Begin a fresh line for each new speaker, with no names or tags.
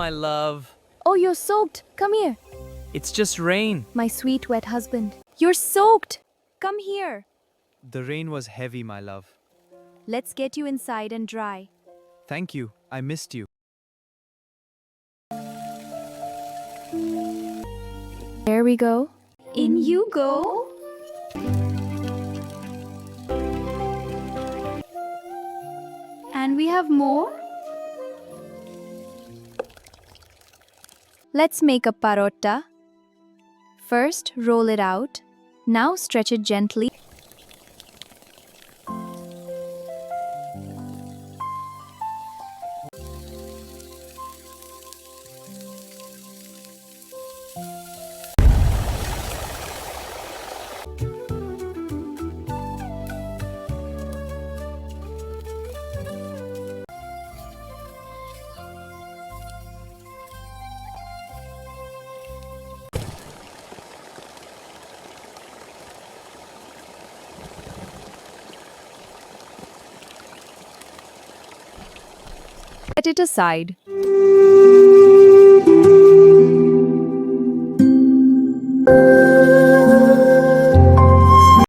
my love.
Oh, you're soaked. Come here.
It's just rain.
My sweet wet husband. You're soaked. Come here.
The rain was heavy, my love.
Let's get you inside and dry.
Thank you. I missed you.
There we go. In you go. And we have more. Let's make a parotta. First, roll it out. Now stretch it gently. Set it aside.